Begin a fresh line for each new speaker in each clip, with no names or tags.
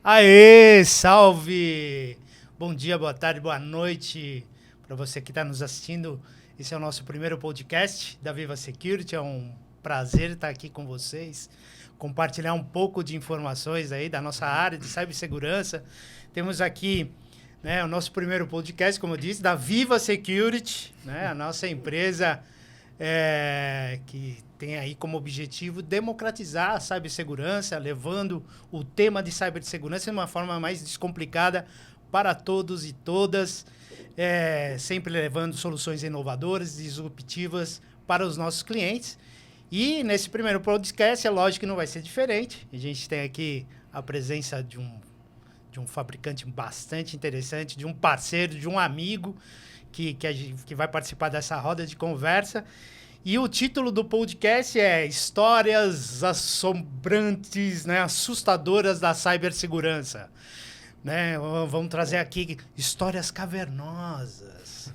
Aê, salve! Bom dia, boa tarde, boa noite para você que está nos assistindo. Esse é o nosso primeiro podcast da Viva Security. É um prazer estar aqui com vocês, compartilhar um pouco de informações aí da nossa área de cibersegurança. Temos aqui o nosso primeiro podcast, como eu disse, da Viva Security, a nossa empresa que tem aí como objetivo democratizar a cibersegurança, levando o tema de cibersegurança de uma forma mais descomplicada para todos e todas, sempre levando soluções inovadoras, disruptivas para os nossos clientes. E nesse primeiro podcast, é lógico que não vai ser diferente. A gente tem aqui a presença de um fabricante bastante interessante, de um parceiro, de um amigo que vai participar dessa roda de conversa. E o título do podcast é Histórias Assombrantes, assustadoras da cibersegurança. Vamos trazer aqui histórias cavernosas,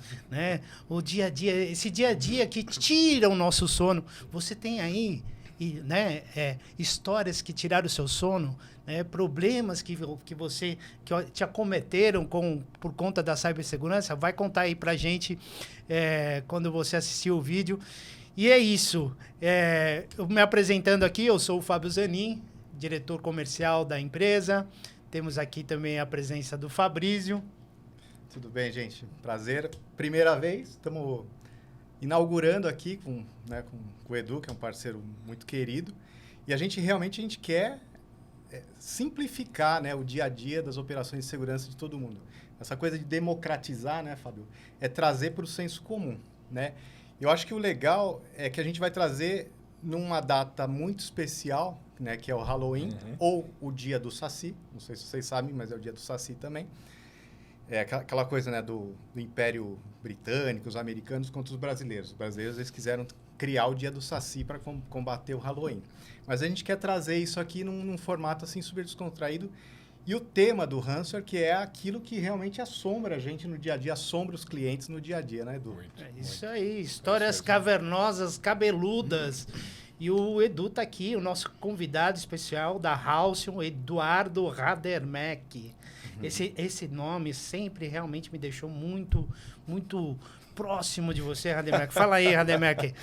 o dia a dia, esse dia a dia que tira o nosso sono. Você tem aí histórias que tiraram o seu sono, problemas que te acometeram por conta da cibersegurança. Vai contar aí pra gente quando você assistir o vídeo. E é isso. Eu me apresentando aqui, eu sou o Fábio Zanin, diretor comercial da empresa. Temos aqui também a presença do Fabrício.
Tudo bem, gente? Prazer. Primeira vez, estamos inaugurando aqui com o Edu, que é um parceiro muito querido. E a gente quer simplificar o dia a dia das operações de segurança de todo mundo. Essa coisa de democratizar, Fábio, é trazer para o senso comum, Eu acho que o legal é que a gente vai trazer numa data muito especial, que é o Halloween, ou o dia do Saci. Não sei se vocês sabem, mas é o dia do Saci também. É aquela coisa do Império Britânico, os americanos contra os brasileiros. Os brasileiros eles quiseram criar o dia do Saci para combater o Halloween. Mas a gente quer trazer isso aqui num formato assim super descontraído. E o tema do ransomware, que é aquilo que realmente assombra a gente no dia a dia, assombra os clientes no dia a dia, Edu?
Isso aí, histórias cavernosas, cabeludas. E o Edu tá aqui, o nosso convidado especial da Halcyon, Eduardo Radermack. Esse nome sempre realmente me deixou muito, muito próximo de você, Radermack. Fala aí, Radermack.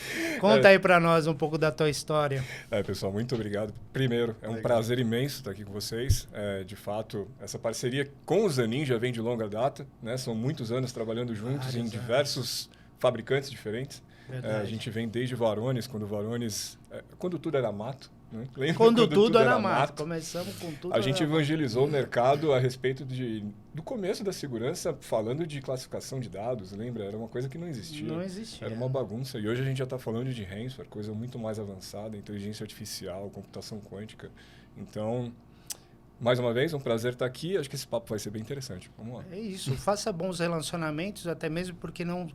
Conta aí para nós um pouco da tua história.
Pessoal, muito obrigado. Primeiro, é um prazer imenso estar aqui com vocês. De fato, essa parceria com o Zanin já vem de longa data, São muitos anos trabalhando juntos em diversos fabricantes diferentes. A gente vem desde Varones, quando tudo era mato.
Quando tudo era mato. Começamos com tudo.
A gente evangelizou o mercado a respeito do começo da segurança, falando de classificação de dados, lembra? Era uma coisa que não existia.
Não existia.
Era uma bagunça. E hoje a gente já está falando de ransomware, coisa muito mais avançada, inteligência artificial, computação quântica. Então, mais uma vez, um prazer estar aqui. Acho que esse papo vai ser bem interessante. Vamos lá.
É isso. Faça bons relacionamentos, até mesmo porque não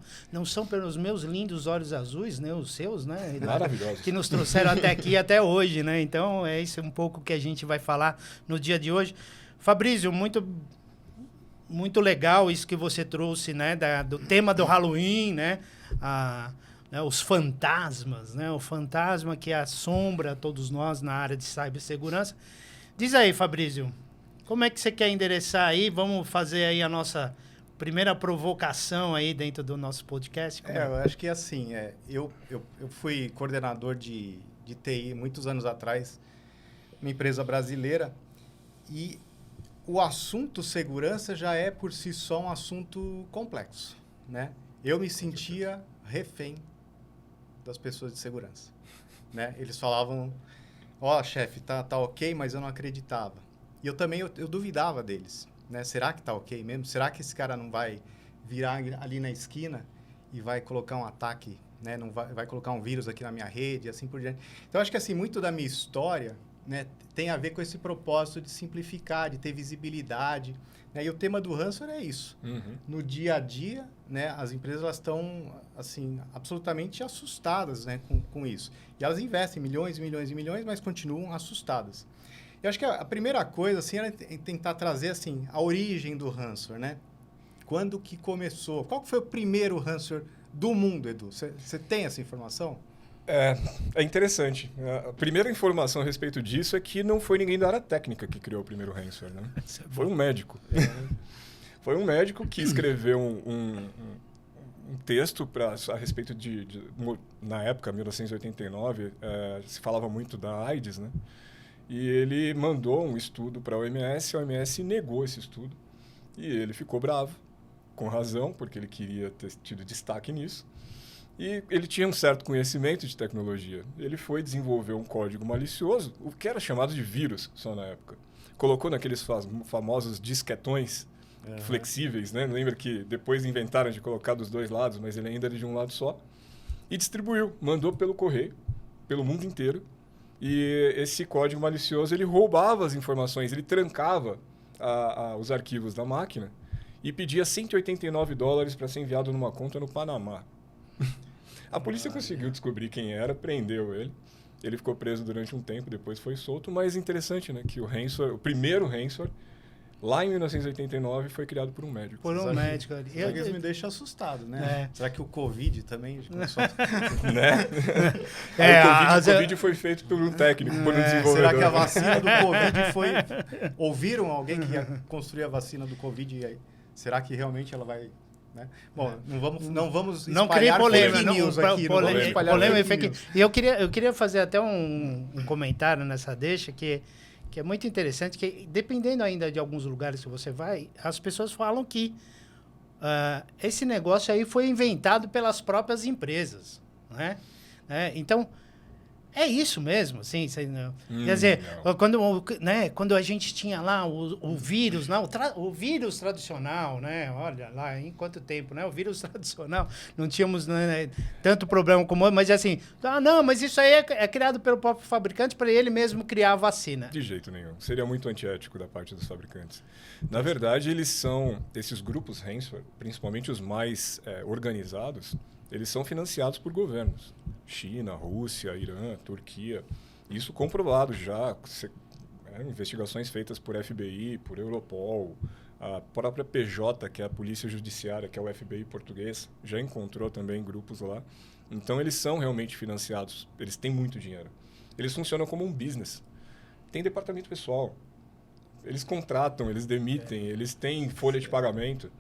são pelos meus lindos olhos azuis, os seus,
Maravilhosos.
Que nos trouxeram até aqui, até hoje, Então, é isso um pouco que a gente vai falar no dia de hoje. Fabrício, muito, muito legal isso que você trouxe, do tema do Halloween, os fantasmas, O fantasma que assombra todos nós na área de cibersegurança. Diz aí, Fabrício, como é que você quer endereçar aí? Vamos fazer aí a nossa primeira provocação aí dentro do nosso podcast?
Eu acho que assim, eu fui coordenador de TI muitos anos atrás, uma empresa brasileira, e o assunto segurança já é por si só um assunto complexo, Eu me sentia refém das pessoas de segurança, Eles falavam... chefe, tá ok, mas eu não acreditava. E eu também, eu duvidava deles, Será que tá ok mesmo? Será que esse cara não vai virar ali na esquina e vai colocar um ataque, Não vai colocar um vírus aqui na minha rede e assim por diante. Então, acho que assim, muito da minha história, tem a ver com esse propósito de simplificar, de ter visibilidade, E o tema do ransomware é isso. No dia a dia, as empresas estão assim, absolutamente assustadas, com isso. E elas investem milhões e milhões e milhões, mas continuam assustadas. Eu acho que a primeira coisa assim, é tentar trazer assim, a origem do ransomware. Quando que começou? Qual foi o primeiro ransomware do mundo, Edu? Você tem essa informação?
É interessante. A primeira informação a respeito disso é que não foi ninguém da área técnica que criou o primeiro ransomware, né? Foi um médico. Foi um médico que escreveu um texto a respeito na época, 1989, se falava muito da AIDS, né? E ele mandou um estudo para a OMS negou esse estudo. E ele ficou bravo, com razão, porque ele queria ter tido destaque nisso. E ele tinha um certo conhecimento de tecnologia. Ele foi desenvolver um código malicioso, o que era chamado de vírus só na época. Colocou naqueles famosos disquetões flexíveis, né? Lembra que depois inventaram de colocar dos dois lados, mas ele ainda era de um lado só. E distribuiu, mandou pelo correio, pelo mundo inteiro. E esse código malicioso, ele roubava as informações, ele trancava os arquivos da máquina e pedia $189 para ser enviado numa conta no Panamá. A polícia conseguiu descobrir quem era, prendeu ele. Ele ficou preso durante um tempo, depois foi solto. Mas interessante, né? Que o primeiro ransomware, lá em 1989, foi criado por um médico.
Por um médico.
Isso me deixa assustado, né? Será que o Covid também começou
né? O Covid foi feito por um técnico, por um desenvolvedor.
Será que a vacina do Covid foi... Ouviram alguém que ia construir a vacina do Covid e aí? Será que realmente ela vai... Né? Bom, não vamos
espalhar
fake news aqui.
Polêmica. E eu queria fazer até um comentário nessa deixa que é muito interessante, que dependendo ainda de alguns lugares que você vai, as pessoas falam que esse negócio aí foi inventado pelas próprias empresas, né? Então, é isso mesmo, assim, quer dizer, quando a gente tinha lá o vírus, né, o vírus tradicional, né, olha lá, em quanto tempo, né, o vírus tradicional, não tínhamos, né, tanto problema como, mas assim, não, mas isso aí é criado pelo próprio fabricante para ele mesmo criar a vacina.
De jeito nenhum, seria muito antiético da parte dos fabricantes. Na verdade, esses grupos ransomware, principalmente os mais organizados, eles são financiados por governos. China, Rússia, Irã, Turquia. Isso comprovado já. Investigações feitas por FBI, por Europol. A própria PJ, que é a Polícia Judiciária, que é o FBI português, já encontrou também grupos lá. Então, eles são realmente financiados. Eles têm muito dinheiro. Eles funcionam como um business. Tem departamento pessoal. Eles contratam, eles demitem, eles têm folha de pagamento.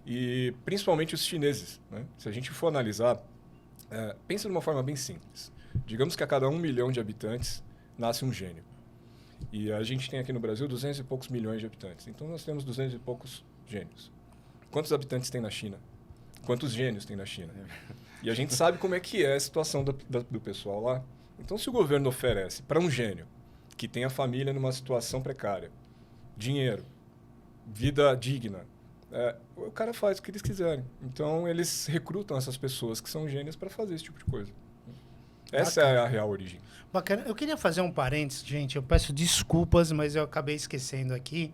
E principalmente os chineses, né? Se a gente for analisar, pensa de uma forma bem simples. Digamos que a cada 1 milhão de habitantes nasce um gênio. E a gente tem aqui no Brasil 200 e poucos milhões de habitantes. Então nós temos 200 e poucos gênios. Quantos habitantes tem na China? Quantos gênios tem na China? E a gente sabe como é que é a situação do pessoal lá. Então se o governo oferece para um gênio que tem a família numa situação precária, dinheiro, vida digna, o cara faz o que eles quiserem. Então, eles recrutam essas pessoas que são gênios para fazer esse tipo de coisa. Essa é a real origem.
Bacana. Eu queria fazer um parênteses, gente. Eu peço desculpas, mas eu acabei esquecendo aqui.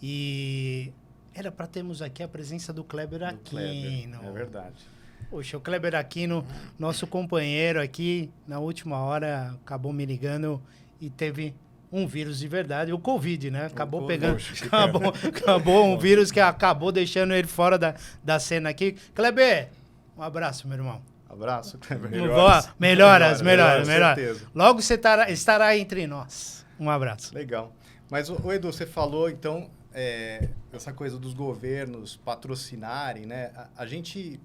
E era para termos aqui a presença do Kleber Aquino.
É verdade.
Poxa, o Kleber Aquino, nosso companheiro aqui, na última hora, acabou me ligando e teve um vírus de verdade, o Covid, né? Acabou pegando... Acabou um vírus que acabou deixando ele fora da cena aqui. Kleber, um abraço, meu irmão.
Abraço, Kleber.
Melhoras.
Certeza.
Logo você estará entre nós. Um abraço.
Legal. Mas, Edu, você falou, então, essa coisa dos governos patrocinarem, né? A gente,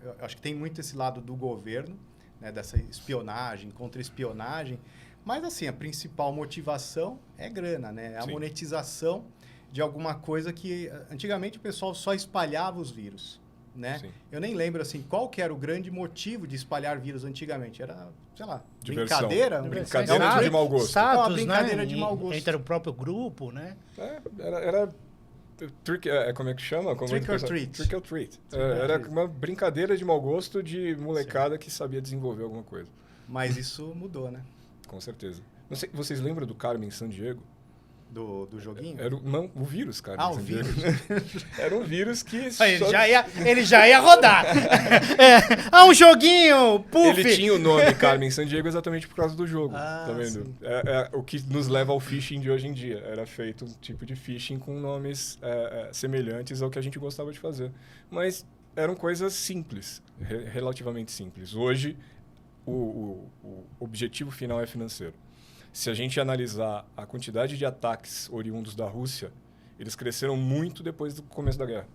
eu acho que tem muito esse lado do governo, né? Dessa espionagem, contra-espionagem. Mas, assim, a principal motivação é grana, né? A monetização de alguma coisa que... Antigamente, o pessoal só espalhava os vírus, né? Sim. Eu nem lembro, assim, qual que era o grande motivo de espalhar vírus antigamente. Era, sei lá,
diversão.
Brincadeira
De mau gosto.
Status,
uma brincadeira de mau gosto.
Entre o próprio grupo, né?
Era como é que chama?
Trick or treat.
Trick or treat. Era uma brincadeira de mau gosto de molecada que sabia desenvolver alguma coisa.
Mas isso mudou, né?
Com certeza. Não sei, vocês lembram do Carmen Sandiego?
Do joguinho?
Era o vírus, Carmen Sandiego.
Vírus.
Era um vírus que...
Ele já ia rodar. Um joguinho, puff.
Ele tinha o nome Carmen Sandiego exatamente por causa do jogo. Tá vendo?
Sim.
O que nos leva ao phishing de hoje em dia. Era feito um tipo de phishing com nomes semelhantes ao que a gente gostava de fazer. Mas eram coisas simples, relativamente simples. Hoje... o objetivo final é financeiro. Se a gente analisar a quantidade de ataques oriundos da Rússia, eles cresceram muito depois do começo da guerra.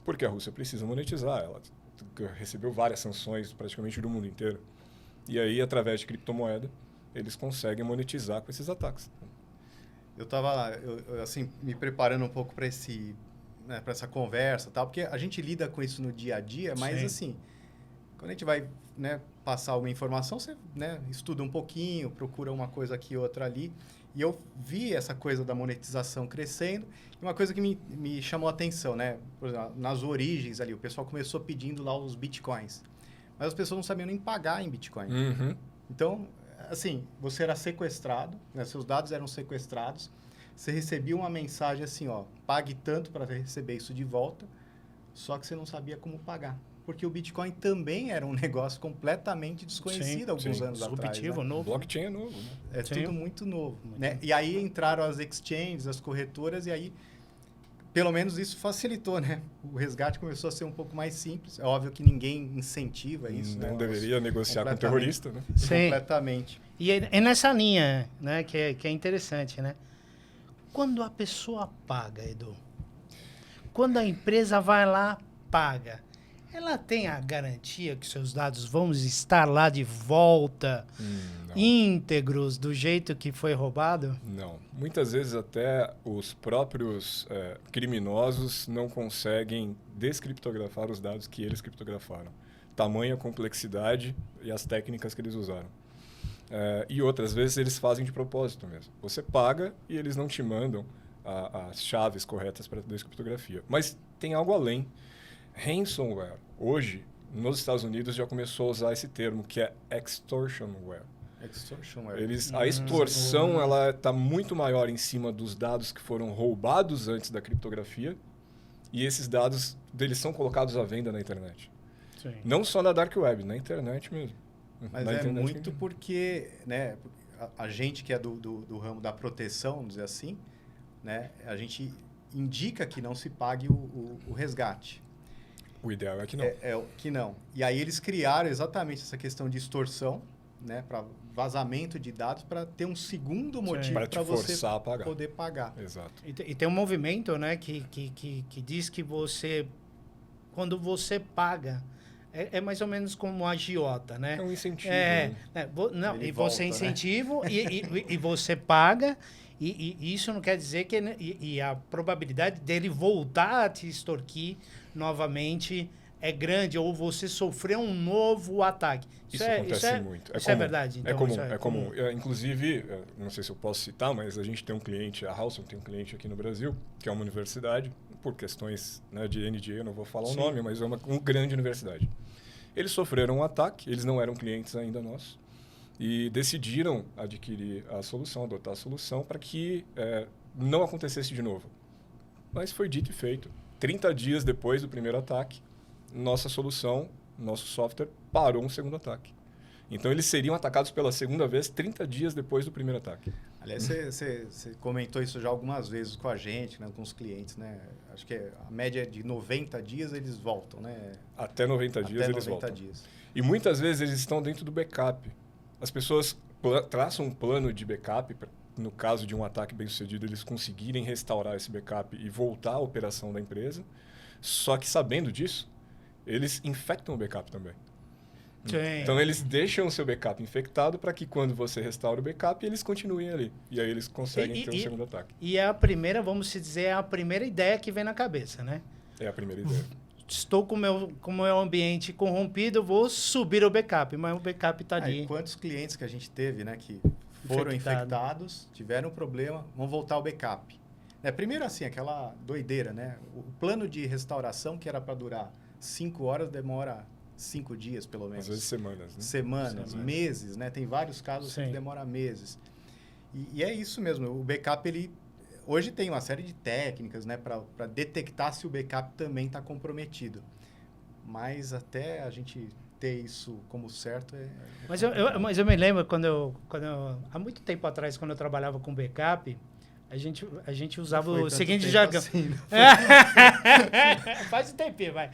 Porque a Rússia precisa monetizar. Ela recebeu várias sanções praticamente do mundo inteiro. E aí, através de criptomoeda, eles conseguem monetizar com esses ataques.
Eu estava assim, me preparando um pouco para para essa conversa, tal, porque a gente lida com isso no dia a dia, mas
Sim.
assim, quando a gente vai, né, passar uma informação, você, né, estuda um pouquinho, procura uma coisa aqui, outra ali. E eu vi essa coisa da monetização crescendo. E uma coisa que me chamou a atenção, né? Por exemplo, nas origens ali, o pessoal começou pedindo lá os bitcoins. Mas as pessoas não sabiam nem pagar em bitcoin.
Uhum.
Então, assim, você era sequestrado, né? Seus dados eram sequestrados. Você recebia uma mensagem assim, ó, pague tanto para receber isso de volta, só que você não sabia como pagar. Porque o Bitcoin também era um negócio completamente desconhecido alguns anos atrás.
Disruptivo,
Né?
novo.
Blockchain é novo, né?
É
Sim.
tudo muito novo.
Muito
Né?
novo.
E aí entraram as exchanges, as corretoras, e aí, pelo menos isso facilitou, né? O resgate começou a ser um pouco mais simples. É óbvio que ninguém incentiva isso.
Não
né?
deveria negociar com
completamente.
terrorista, né?
Sim.
Completamente.
E é nessa linha, né, que é interessante, né? Quando a pessoa paga, Edu, quando a empresa vai lá, paga, ela tem a garantia que seus dados vão estar lá de volta,
Não.
íntegros, do jeito que foi roubado?
Não. Muitas vezes até os próprios criminosos não conseguem descriptografar os dados que eles criptografaram. Tamanha complexidade e as técnicas que eles usaram. E outras vezes eles fazem de propósito mesmo. Você paga e eles não te mandam as chaves corretas para a descriptografia. Mas tem algo além. Ransomware, hoje, nos Estados Unidos, já começou a usar esse termo, que é extortionware.
Extortionware.
A extorsão ela está muito maior em cima dos dados que foram roubados antes da criptografia, e esses dados deles são colocados à venda na internet.
Sim.
Não só na dark web, na internet mesmo.
Mas
Na
é
internet
muito
mesmo.
porque, né, a gente que é do ramo da proteção, vamos dizer assim, né, a gente indica que não se pague o resgate.
O ideal é que não.
Que não. E aí eles criaram exatamente essa questão de extorsão, né, para vazamento de dados, para ter um segundo motivo
Para te
para você
forçar a pagar.
poder pagar.
Exato.
E tem um movimento, né, que diz que você, quando você paga, é mais ou menos como um agiota, né?
É um incentivo.
É,
né?
não,
Ele
e
volta,
você
né?
incentiva e você paga, e isso não quer dizer que e a probabilidade dele voltar a te extorquir novamente é grande, ou você sofrer um novo ataque.
Isso acontece muito.
Isso é verdade. Então,
é comum,
isso
é comum. Inclusive, não sei se eu posso citar, mas a gente tem um cliente, a Halcyon tem um cliente aqui no Brasil, que é uma universidade, por questões, né, de NDA, eu não vou falar
Sim.
o nome, mas é uma grande universidade. Eles sofreram um ataque, eles não eram clientes ainda nossos, e decidiram adquirir a solução, adotar a solução para que não acontecesse de novo. Mas foi dito e feito. 30 dias depois do primeiro ataque, nossa solução, nosso software, parou um segundo ataque. Então, eles seriam atacados pela segunda vez 30 dias depois do primeiro ataque.
Aliás, você comentou isso já algumas vezes com a gente, né, com os clientes, né? Acho que a média é de 90 dias eles voltam, né?
Até 90 dias
Até
eles
90
voltam.
dias.
E muitas vezes eles estão dentro do backup. As pessoas traçam um plano de backup, no caso de um ataque bem sucedido, eles conseguirem restaurar esse backup e voltar à operação da empresa. Só que sabendo disso, eles infectam o backup também.
Sim.
Então, eles deixam o seu backup infectado para que quando você restaura o backup, eles continuem ali. E aí eles conseguem ter um segundo ataque.
E é a primeira, vamos dizer, é a primeira ideia que vem na cabeça, né?
É a primeira ideia.
Estou com o meu ambiente corrompido, vou subir o backup, mas o backup está ali.
Quantos clientes que a gente teve, né, que foram infectados, tiveram um problema, vão voltar ao backup. Primeiro, assim, aquela doideira, né? O plano de restauração, que era para durar 5 horas, demora 5 dias, pelo menos.
Às vezes semanas, né?
Semanas, meses, né? Tem vários casos que demora meses. E é isso mesmo. O backup, ele... Hoje tem uma série de técnicas, né? Para detectar se o backup também está comprometido. Mas até a gente ter isso como certo
Mas eu me lembro há muito tempo atrás, quando eu trabalhava com backup, a gente usava o seguinte jargão.
Assim,
Faz um tempinho, vai.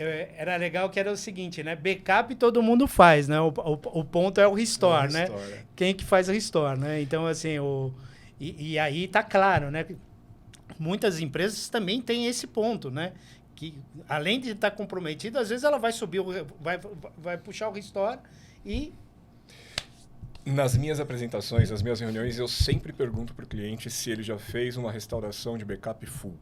era legal que era o seguinte, né? Backup todo mundo faz, né? O ponto é o restore, né? Quem que faz o restore, né? Então, assim, e aí tá claro, né? Muitas empresas também têm esse ponto, né? Que além de estar comprometido, às vezes ela vai subir, vai puxar o restore e...
Nas minhas apresentações, nas minhas reuniões, eu sempre pergunto para o cliente se ele já fez uma restauração de backup full,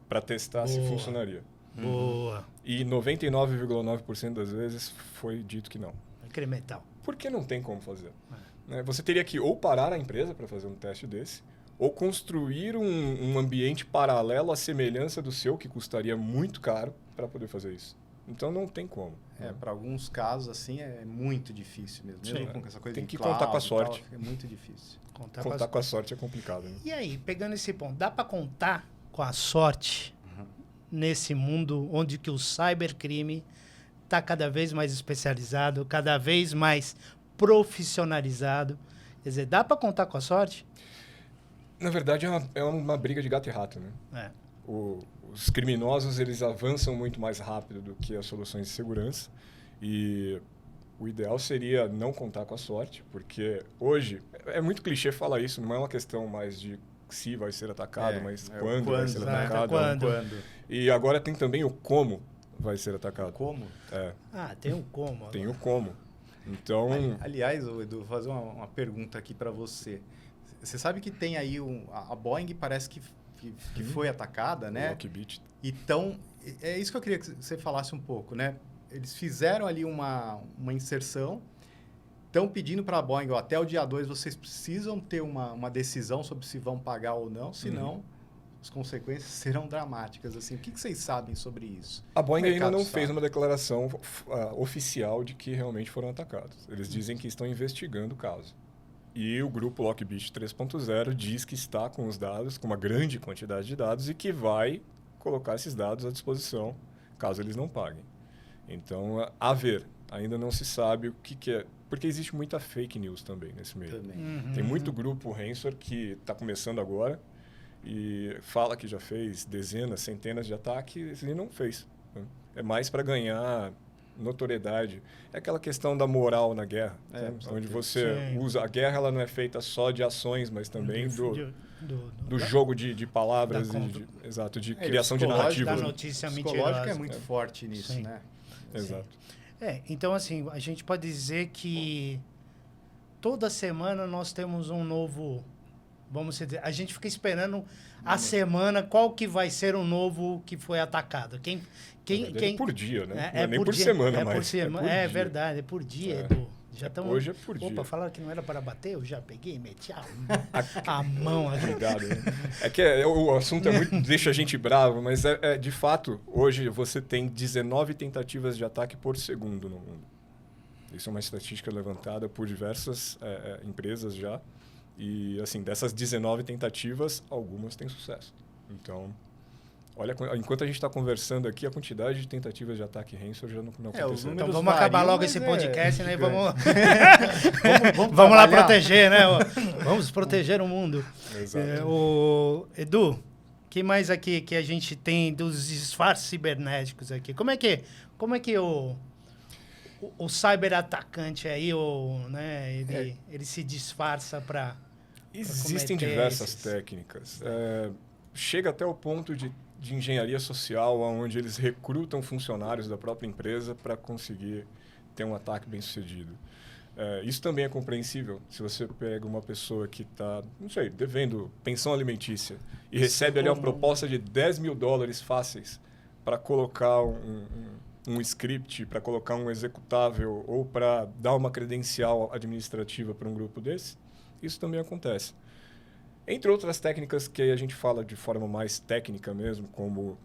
para testar se funcionaria.
Boa.
E 99,9% das vezes foi dito que não.
Incremental.
Porque não tem como fazer. Você teria que ou parar a empresa para fazer um teste desse, ou construir um ambiente paralelo à semelhança do seu, que custaria muito caro para poder fazer isso. Então, não tem como.
Para alguns casos, assim, é muito difícil mesmo. Mesmo com essa coisa
tem
de
que
cloud
contar com a sorte.
Tal, é muito difícil.
Contar com a sorte é complicado. Né?
E aí, pegando esse ponto, dá para contar com a sorte nesse mundo onde que o cybercrime está cada vez mais especializado, cada vez mais profissionalizado? Quer dizer, dá para contar com a sorte?
Na verdade, é uma briga de gato e rato, né? Os criminosos, eles avançam muito mais rápido do que as soluções de segurança. E o ideal seria não contar com a sorte, porque hoje, é muito clichê falar isso, não é uma questão mais de se vai ser atacado, mas quando vai ser atacado.
Quando.
E agora tem também o como vai ser atacado.
Como?
Tem o como. Agora.
Tem o como. Então...
Aliás, Edu, vou fazer uma pergunta aqui para você. Você sabe que tem aí a Boeing parece que foi atacada, né?
Lockheed.
Então, é isso que eu queria que você falasse um pouco, né? Eles fizeram ali uma inserção, estão pedindo para a Boeing, até o dia 2 vocês precisam ter uma decisão sobre se vão pagar ou não, senão as consequências serão dramáticas. Assim, o que vocês sabem sobre isso?
A Boeing ainda não fez uma declaração oficial de que realmente foram atacados. Eles dizem que estão investigando o caso. E o grupo Lockheed 3.0 diz que está com os dados, com uma grande quantidade de dados, e que vai colocar esses dados à disposição, caso eles não paguem. Então, a ver, ainda não se sabe o que é. Porque existe muita fake news também nesse meio. Tem muito grupo ransomware que está começando agora e fala que já fez dezenas, centenas de ataques e não fez. Né? É mais para ganhar notoriedade. É aquela questão da moral na guerra, onde você usa... A guerra ela não é feita só de ações, mas também do jogo de palavras, de criação de narrativas.
Da notícia
mentirosa. O psicológico é muito forte nisso, né?
Exato.
Então, assim, a gente pode dizer que toda semana nós temos um novo... Vamos dizer, a gente fica esperando a semana qual que vai ser o novo que foi atacado. Quem
por dia, né? Não é nem por semana mais.
É verdade, é por dia, Edu.
Hoje é por dia.
Opa, falaram que não era para bater, eu já peguei e meti a mão aqui.
Cuidado, né? É que o assunto deixa a gente bravo, mas de fato, hoje você tem 19 tentativas de ataque por segundo no mundo. Isso é uma estatística levantada por diversas empresas já. E, assim, dessas 19 tentativas, algumas têm sucesso. Então, olha, enquanto a gente está conversando aqui, a quantidade de tentativas de ataque ransomware já não aconteceu.
Então, vamos acabar logo esse podcast, né? Vamos lá proteger, né? Vamos proteger o mundo.
Exato.
Edu, o que mais aqui que a gente tem dos disfarces cibernéticos aqui? Como é que o cyberatacante aí, ele se disfarça para...
Existem diversas técnicas. Chega até o ponto de engenharia social, onde eles recrutam funcionários da própria empresa para conseguir ter um ataque bem sucedido. Isso também é compreensível. Se você pega uma pessoa que está, devendo pensão alimentícia e recebe ali uma proposta de $10 mil fáceis para colocar um script, para colocar um executável ou para dar uma credencial administrativa para um grupo desse, isso também acontece. Entre outras técnicas que a gente fala de forma mais técnica mesmo, como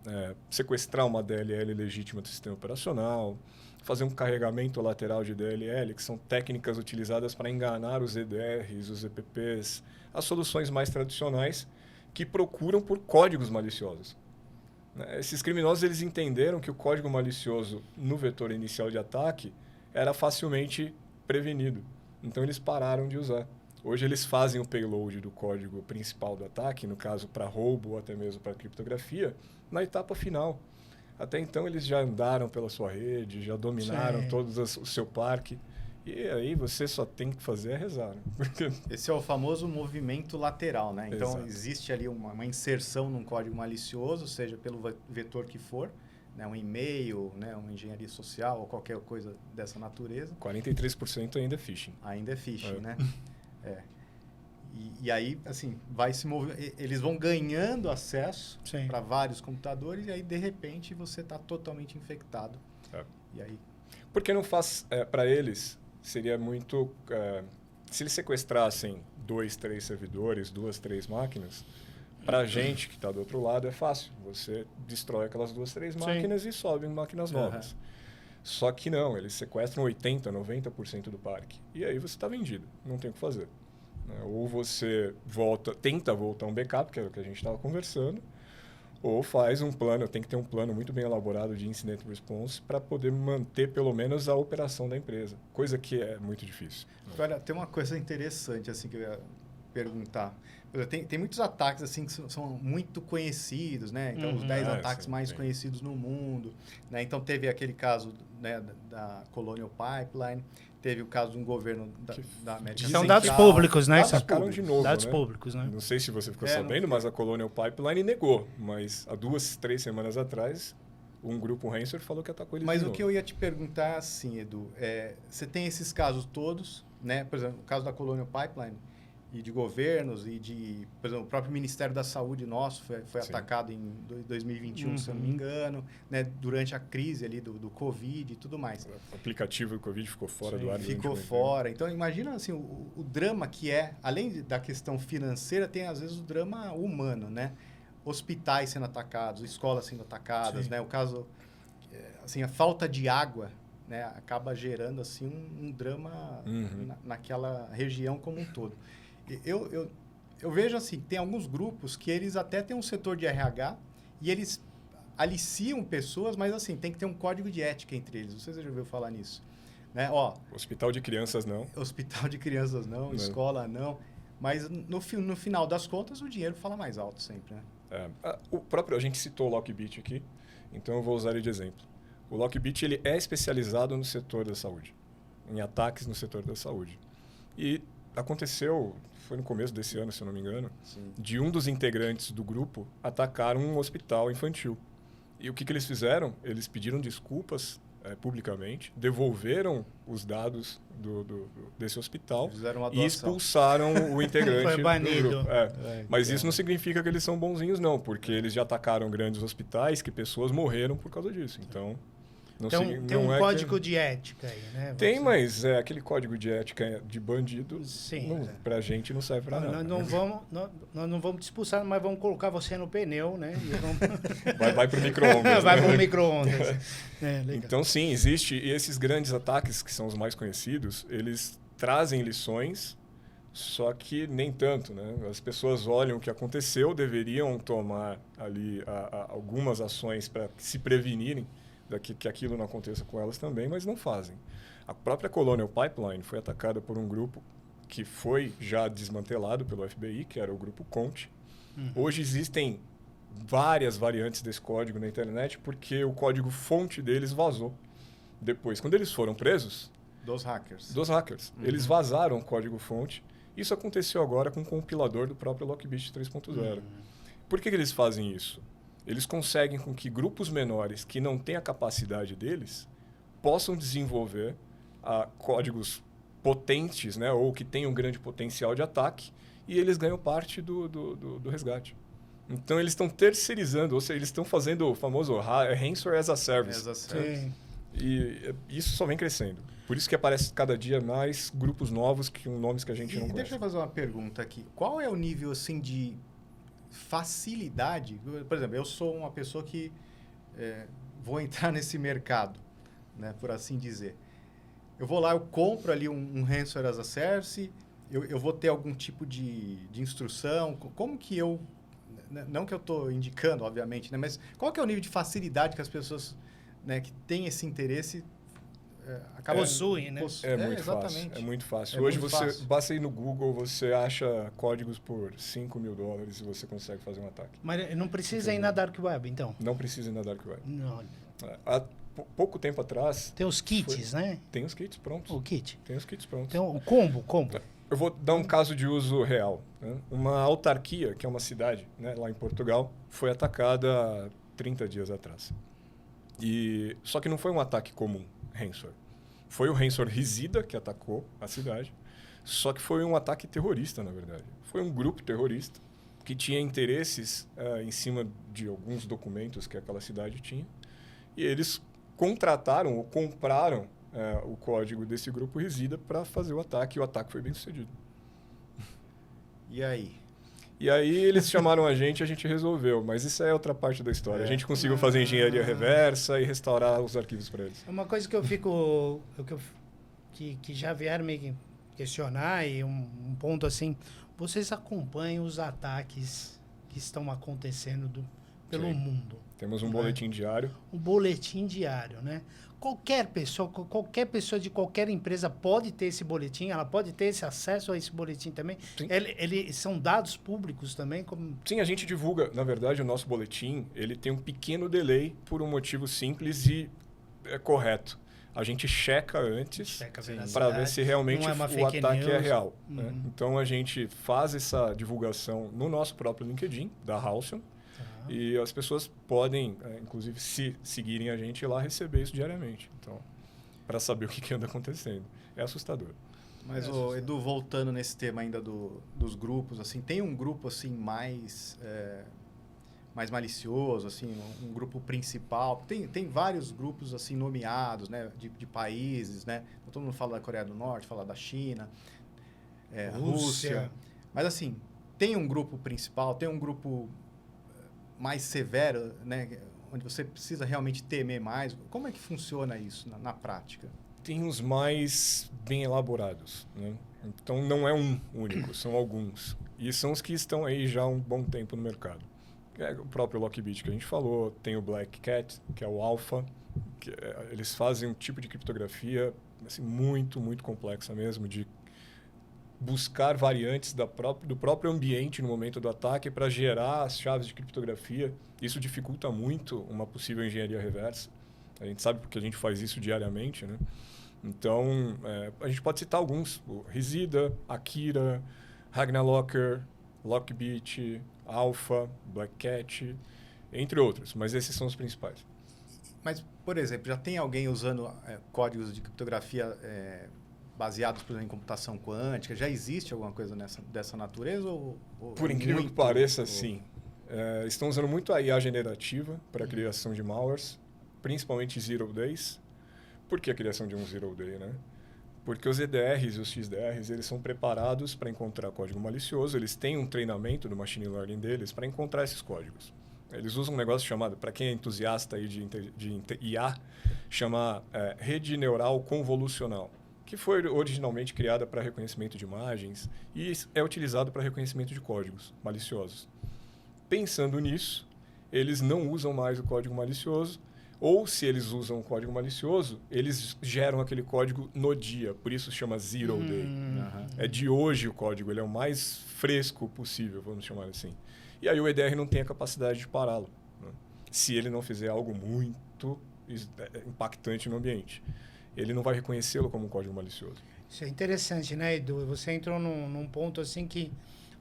sequestrar uma DLL legítima do sistema operacional, fazer um carregamento lateral de DLL, que são técnicas utilizadas para enganar os EDRs, os EPPs, as soluções mais tradicionais que procuram por códigos maliciosos. Esses criminosos eles entenderam que o código malicioso no vetor inicial de ataque era facilmente prevenido. Então, eles pararam de usar. Hoje, eles fazem o payload do código principal do ataque, no caso, para roubo ou até mesmo para criptografia, na etapa final. Até então, eles já andaram pela sua rede, já dominaram todo o seu parque. E aí você só tem que fazer é rezar. Né? Porque...
Esse é o famoso movimento lateral, né? Então,
Exato.
existe ali uma inserção num código malicioso, seja pelo vetor que for, né? Um e-mail, né? Uma engenharia social ou qualquer coisa dessa natureza.
43% ainda é phishing.
Ainda é phishing, né? E aí, assim, eles vão ganhando acesso para vários computadores e aí, de repente, você está totalmente infectado. E aí...
Porque não faz... para eles, seria muito... se eles sequestrassem 2, 3 servidores, 2, 3 máquinas, para a gente que está do outro lado é fácil. Você destrói aquelas 2, 3 máquinas e sobe em máquinas novas. Só que não, eles sequestram 80%, 90% do parque. E aí você está vendido, não tem o que fazer. Ou você tenta voltar um backup, que é o que a gente estava conversando, ou faz um plano, tem que ter um plano muito bem elaborado de incident response para poder manter pelo menos a operação da empresa, coisa que é muito difícil.
Agora, tem uma coisa interessante assim que eu ia perguntar. Tem muitos ataques assim que são muito conhecidos, né? Então, os 10 ataques mais conhecidos no mundo. Né? Então, teve aquele caso, né, da Colonial Pipeline, teve o caso de um governo da América
São dados públicos, né?
Sacaram de novo,
dados públicos, né?
Não sei se você ficou sabendo, mas a Colonial Pipeline negou. Mas há 2, 3 semanas atrás, um grupo ransomware falou que atacou eles.
Mas o que eu ia te perguntar é assim, Edu, você tem esses casos todos, né? Por exemplo, o caso da Colonial Pipeline, e de governos, e de... Por exemplo, o próprio Ministério da Saúde nosso foi atacado em 2021, se eu não me engano, né? Durante a crise ali do Covid e tudo mais.
O aplicativo do Covid ficou fora do ar.
Ficou fora. Então, imagina assim, o drama que além da questão financeira, tem às vezes o drama humano, né? Hospitais sendo atacados, escolas sendo atacadas, né? O caso, assim, a falta de água, né? Acaba gerando assim um drama naquela região como um todo. Eu vejo assim, tem alguns grupos que eles até têm um setor de RH e eles aliciam pessoas, mas assim, tem que ter um código de ética entre eles. Não sei se você já ouviu falar nisso. Né?
Hospital de crianças não.
Hospital de crianças não, escola não. Mas no final das contas, o dinheiro fala mais alto sempre, né?
A gente citou o Lockbit aqui, então eu vou usar ele de exemplo. O Lockbit ele é especializado no setor da saúde, em ataques no setor da saúde. E aconteceu, foi no começo desse ano, se eu não me engano, de um dos integrantes do grupo atacar um hospital infantil. E o que eles fizeram? Eles pediram desculpas publicamente, devolveram os dados desse hospital e expulsaram o integrante do grupo. Mas isso não significa que eles são bonzinhos, não, porque eles já atacaram grandes hospitais que pessoas morreram por causa disso. Então,
tem um código de ética aí, né?
Tem, mas aquele código de ética de bandido, pra gente não serve pra nada.
Nós não vamos te expulsar, mas vamos colocar você no pneu, né?
Vai pro micro-ondas.
Vai pro micro-ondas.
Então, sim, existe. E esses grandes ataques, que são os mais conhecidos, eles trazem lições, só que nem tanto, né? As pessoas olham o que aconteceu, deveriam tomar ali algumas ações para se prevenirem que aquilo não aconteça com elas também, mas não fazem. A própria Colonial Pipeline foi atacada por um grupo que foi já desmantelado pelo FBI, que era o grupo Conte. Hoje existem várias variantes desse código na internet porque o código-fonte deles vazou. Depois, quando eles foram presos...
Dos hackers.
Eles vazaram o código-fonte. Isso aconteceu agora com o compilador do próprio Lockbit 3.0. Por que eles fazem isso? Eles conseguem com que grupos menores que não têm a capacidade deles possam desenvolver códigos potentes, né, ou que tenham um grande potencial de ataque, e eles ganham parte do resgate. Então, eles estão terceirizando, ou seja, eles estão fazendo o famoso Ransomware as a Service. E isso só vem crescendo. Por isso que aparece cada dia mais grupos novos com nomes que a gente não conhece.
Deixa eu fazer uma pergunta aqui. Qual é o nível assim, de facilidade? Por exemplo, eu sou uma pessoa que vou entrar nesse mercado, né, por assim dizer. Eu vou lá, eu compro ali um Ransomware as a Service, eu vou ter algum tipo de instrução. Como que eu... Não que eu estou indicando, obviamente, né, mas qual que é o nível de facilidade que as pessoas, né, que têm esse interesse acaba...
Possuem, né?
É muito
exatamente.
fácil. É muito fácil.
É
Hoje
muito
você
fácil.
basta ir no Google, você acha códigos por $5.000 e você consegue fazer um ataque.
Mas não precisa ir na Dark Web, então?
Não precisa ir na Dark Web.
Não.
Há pouco tempo atrás...
Tem os kits, né?
Tem os kits prontos.
O kit.
Tem os kits prontos.
Então, o combo.
Eu vou dar um caso de uso real. Né? Uma autarquia, que é uma cidade, né, lá em Portugal, foi atacada há 30 dias atrás. Só que não foi um ataque comum, ransomware. Foi o ransomware Risida que atacou a cidade, só que foi um ataque terrorista, na verdade. Foi um grupo terrorista que tinha interesses em cima de alguns documentos que aquela cidade tinha, e eles contrataram ou compraram o código desse grupo Risida para fazer o ataque, e o ataque foi bem sucedido.
E aí?
E aí eles chamaram a gente resolveu, mas isso é outra parte da história. A gente conseguiu fazer engenharia reversa e restaurar os arquivos para eles.
É uma coisa que eu fico... que já vieram me questionar, e um ponto assim, vocês acompanham os ataques que estão acontecendo pelo
Sim.
mundo.
Temos um boletim diário.
Um boletim diário, né? Qualquer pessoa de qualquer empresa pode ter esse boletim, ela pode ter esse acesso a esse boletim também.
Sim.
São dados públicos também? Como...
Sim, a gente divulga. Na verdade, o nosso boletim ele tem um pequeno delay por um motivo simples e correto. A gente checa antes para ver se realmente o ataque é real. Né? Então, a gente faz essa divulgação no nosso próprio LinkedIn, da Halcyon. E as pessoas podem, inclusive, se seguirem a gente lá, receber isso diariamente. Então, para saber o que anda acontecendo. É assustador.
Mas, Edu, voltando nesse tema ainda dos grupos, assim, tem um grupo assim mais malicioso, assim, um grupo principal. Tem vários grupos assim nomeados, né, de países, né? Todo mundo fala da Coreia do Norte, fala da China, Rússia. Mas assim, tem um grupo principal, tem um grupo mais severo, né, onde você precisa realmente temer mais. Como é que funciona isso na prática?
Tem os mais bem elaborados, né? Então, não é um único, são alguns. E são os que estão aí já há um bom tempo no mercado. É o próprio Lockbit que a gente falou, tem o Black Cat, que é o Alpha, que eles fazem um tipo de criptografia assim, muito, muito complexa mesmo, de buscar variantes do próprio ambiente no momento do ataque para gerar as chaves de criptografia. Isso dificulta muito uma possível engenharia reversa. A gente sabe porque a gente faz isso diariamente, né? Então, a gente pode citar alguns. O Risida, Akira, Ragnarlocker, Lockbit, Alpha, Black Cat, entre outros. Mas esses são os principais.
Mas, por exemplo, já tem alguém usando códigos de criptografia baseados, por exemplo, em computação quântica? Já existe alguma coisa dessa natureza?
Por incrível que pareça, sim. Estão usando muito a IA generativa para a criação de malwares, principalmente Zero Days. Por que a criação de um Zero Day, né? Porque os EDRs e os XDRs, eles são preparados para encontrar código malicioso, eles têm um treinamento do machine learning deles para encontrar esses códigos. Eles usam um negócio chamado, para quem é entusiasta aí de IA, chama rede neural convolucional, que foi originalmente criada para reconhecimento de imagens e é utilizado para reconhecimento de códigos maliciosos. Pensando nisso, eles não usam mais o código malicioso, ou se eles usam o código malicioso, eles geram aquele código no dia, por isso se chama Zero Day. É de hoje o código, ele é o mais fresco possível, vamos chamar assim. E aí o EDR não tem a capacidade de pará-lo, né? Se ele não fizer algo muito impactante no ambiente. Ele não vai reconhecê-lo como um código malicioso.
Isso é interessante, né, Edu? Você entrou num ponto assim que,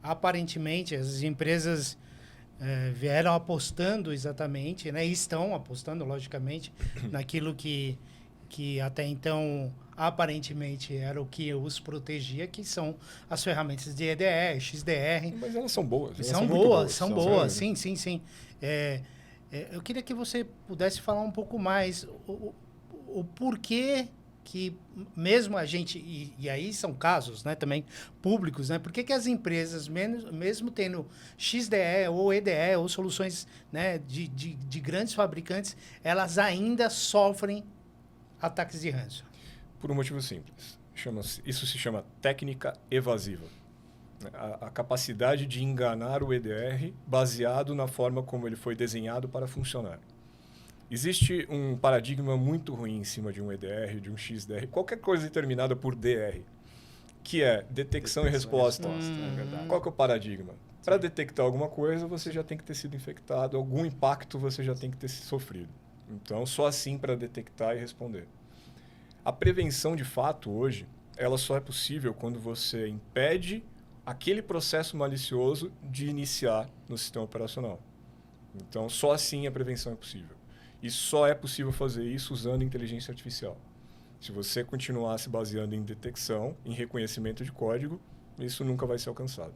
aparentemente, as empresas vieram apostando exatamente, né? E estão apostando, logicamente, naquilo que até então, aparentemente, era o que os protegia, que são as ferramentas de EDR, XDR.
Mas elas são boas.
São boas, sim. Eu queria que você pudesse falar um pouco mais o porquê que mesmo a gente, e aí são casos, né, também públicos, né, por que as empresas, mesmo tendo XDE ou EDE ou soluções, né, de grandes fabricantes, elas ainda sofrem ataques de ransom?
Por um motivo simples. Isso se chama técnica evasiva. A capacidade de enganar o EDR baseado na forma como ele foi desenhado para funcionar. Existe um paradigma muito ruim em cima de um EDR, de um XDR, qualquer coisa determinada por DR, que é detecção e resposta.
É verdade.
Qual que é o paradigma? Para detectar alguma coisa, você já tem que ter sido infectado, algum impacto você já tem que ter sofrido. Então, só assim para detectar e responder. A prevenção, de fato, hoje, ela só é possível quando você impede aquele processo malicioso de iniciar no sistema operacional. Então, só assim a prevenção é possível. E só é possível fazer isso usando inteligência artificial. Se você continuar se baseando em detecção, em reconhecimento de código, isso nunca vai ser alcançado.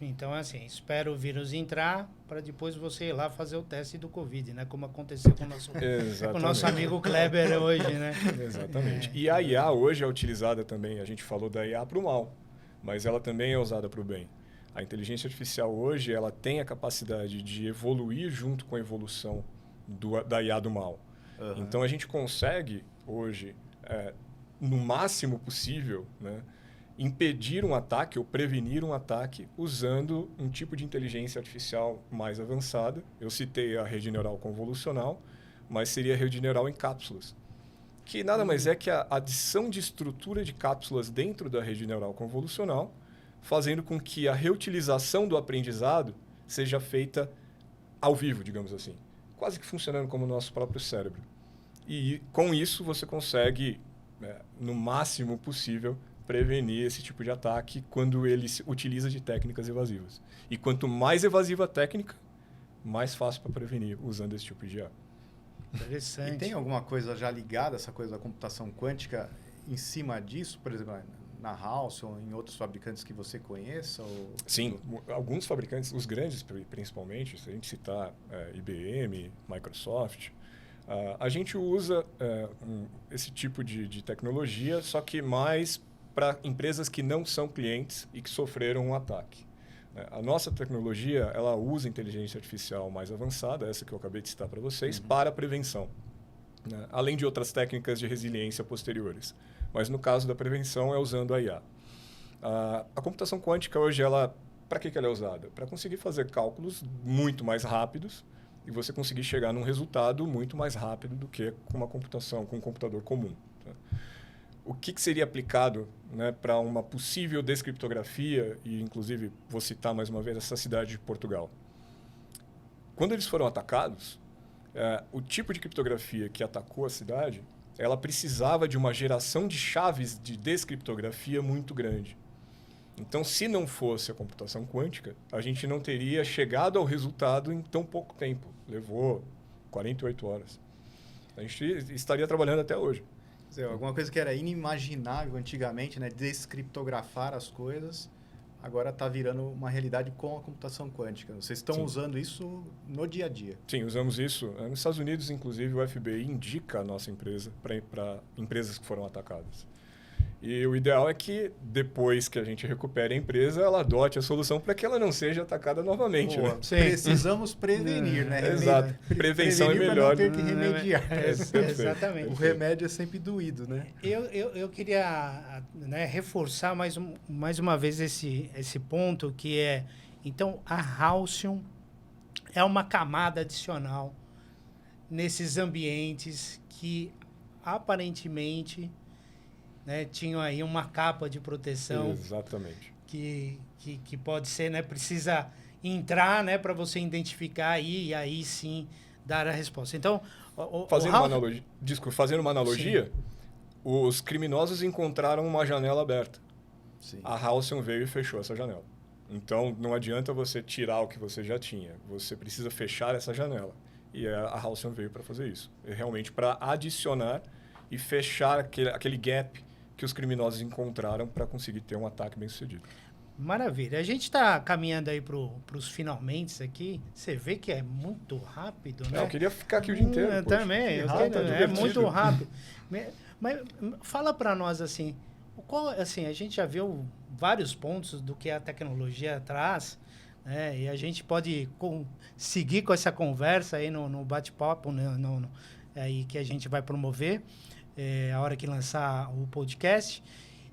Então, assim, espera o vírus entrar para depois você ir lá fazer o teste do Covid, né? Como aconteceu com o nosso amigo Kleber hoje, né?
Exatamente. E a IA hoje é utilizada também, a gente falou da IA para o mal, mas ela também é usada para o bem. A inteligência artificial hoje, ela tem a capacidade de evoluir junto com a evolução da IA do mal.
Uhum.
Então, a gente consegue hoje, no máximo possível, né, impedir um ataque ou prevenir um ataque usando um tipo de inteligência artificial mais avançada. Eu citei a rede neural convolucional, mas seria a rede neural em cápsulas, que nada mais é que a adição de estrutura de cápsulas dentro da rede neural convolucional, fazendo com que a reutilização do aprendizado seja feita ao vivo, digamos assim, quase que funcionando como o nosso próprio cérebro. E com isso você consegue, no máximo possível, prevenir esse tipo de ataque quando ele se utiliza de técnicas evasivas. E quanto mais evasiva a técnica, mais fácil para prevenir usando esse tipo de IA.
Interessante.
E tem alguma coisa já ligada, essa coisa da computação quântica, em cima disso? Por exemplo, na House ou em outros fabricantes que você conheça? Ou...
Sim, alguns fabricantes, os grandes principalmente, se a gente citar IBM, Microsoft, a gente usa esse tipo de tecnologia, só que mais para empresas que não são clientes e que sofreram um ataque. A nossa tecnologia, ela usa inteligência artificial mais avançada, essa que eu acabei de citar para vocês, para prevenção, né? Além de outras técnicas de resiliência posteriores. Mas no caso da prevenção é usando a IA. A computação quântica hoje, para que ela é usada? Para conseguir fazer cálculos muito mais rápidos e você conseguir chegar num resultado muito mais rápido do que com uma computação, com um computador comum. Tá? O que seria aplicado, né, para uma possível descriptografia, e inclusive vou citar mais uma vez essa cidade de Portugal. Quando eles foram atacados, o tipo de criptografia que atacou a cidade, ela precisava de uma geração de chaves de descriptografia muito grande. Então, se não fosse a computação quântica, a gente não teria chegado ao resultado em tão pouco tempo. Levou 48 horas. A gente estaria trabalhando até hoje.
Quer dizer, alguma coisa que era inimaginável antigamente, né? Descriptografar as coisas, agora está virando uma realidade com a computação quântica. Vocês estão usando isso no dia a dia?
Sim, usamos isso. Nos Estados Unidos, inclusive, o FBI indica a nossa empresa para empresas que foram atacadas. E o ideal é que, depois que a gente recupere a empresa, ela adote a solução para que ela não seja atacada novamente.
Boa,
né?
Precisamos prevenir, né?
Exato. Prevenção é melhor.
Não ter que remediar.
Exatamente.
O remédio é sempre doído, né?
Eu queria, né, reforçar mais uma vez esse ponto, que é, então, a Halcyon é uma camada adicional nesses ambientes que, aparentemente, né, tinham aí uma capa de proteção.
Exatamente.
Que pode ser, né, precisa entrar, né, para você identificar aí, e aí sim dar a resposta. Então,
fazendo uma analogia,
sim,
os criminosos encontraram uma janela aberta.
Sim.
A Halcyon veio e fechou essa janela. Então, não adianta você tirar o que você já tinha. Você precisa fechar essa janela. E a Halcyon veio para fazer isso. Realmente para adicionar e fechar aquele gap que os criminosos encontraram para conseguir ter um ataque bem sucedido.
Maravilha. A gente está caminhando aí para os finalmente aqui. Você vê que é muito rápido, né?
Eu queria ficar aqui o dia inteiro.
Eu também. É muito rápido. Mas fala para nós assim, a gente já viu vários pontos do que a tecnologia traz, né? E a gente pode seguir com essa conversa aí no bate-papo, né? Aí que a gente vai promover. A hora que lançar o podcast.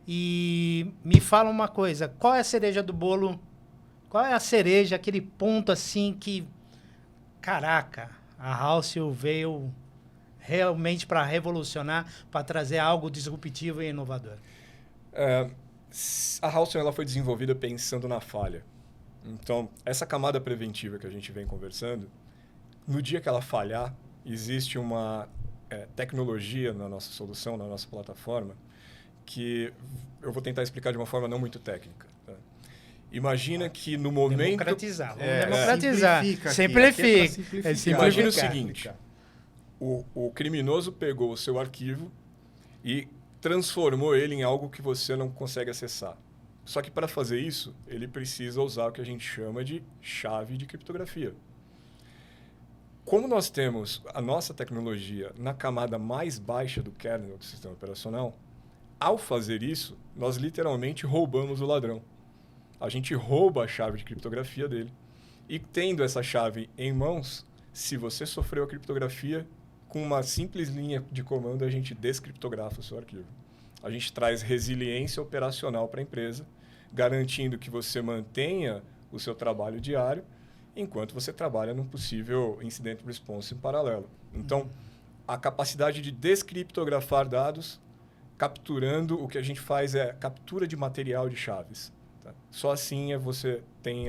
E me fala uma coisa, qual é a cereja do bolo? Qual é a cereja, aquele ponto assim que, caraca, a Halcyon veio realmente para revolucionar, para trazer algo disruptivo e inovador?
A Halcyon ela foi desenvolvida pensando na falha. Então, essa camada preventiva que a gente vem conversando, no dia que ela falhar, existe uma tecnologia na nossa solução, na nossa plataforma, que eu vou tentar explicar de uma forma não muito técnica. Tá? Imagina que no momento...
Democratizar, vamos democratizar.
Simplifica.
Imagina o seguinte, o criminoso pegou o seu arquivo e transformou ele em algo que você não consegue acessar. Só que para fazer isso, ele precisa usar o que a gente chama de chave de criptografia. Como nós temos a nossa tecnologia na camada mais baixa do kernel do sistema operacional, ao fazer isso, nós literalmente roubamos o ladrão. A gente rouba a chave de criptografia dele. E tendo essa chave em mãos, se você sofreu a criptografia, com uma simples linha de comando, a gente descriptografa o seu arquivo. A gente traz resiliência operacional para a empresa, garantindo que você mantenha o seu trabalho diário, enquanto você trabalha num possível incident response em paralelo. Então, a capacidade de descriptografar dados, capturando, o que a gente faz é captura de material de chaves. Tá? Só assim você tem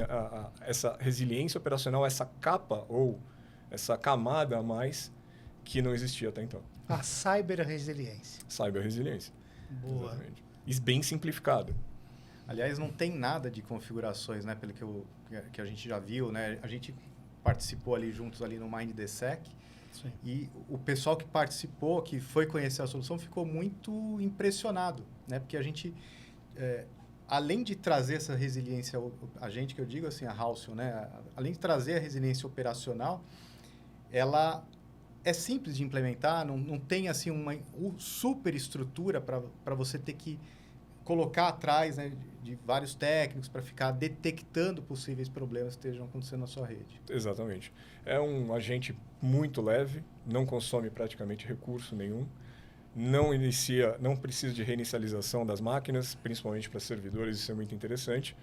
essa resiliência operacional, essa capa ou essa camada a mais que não existia até então.
A cyber-resiliência.
Cyber-resiliência.
Boa.
Exatamente. E bem simplificado.
Aliás, não tem nada de configurações, né? Pelo que a gente já viu, né? A gente participou ali juntos ali no MindDSec.
Sim.
E o pessoal que participou, que foi conhecer a solução, ficou muito impressionado, né? Porque a gente, além de trazer essa resiliência, a gente que eu digo assim, a Halcyon, né? Além de trazer a resiliência operacional, ela é simples de implementar, não tem assim uma super estrutura para você ter que colocar atrás, né, de vários técnicos para ficar detectando possíveis problemas que estejam acontecendo na sua rede.
Exatamente. É um agente muito leve, não consome praticamente recurso nenhum, não precisa de reinicialização das máquinas, principalmente para servidores, isso é muito interessante,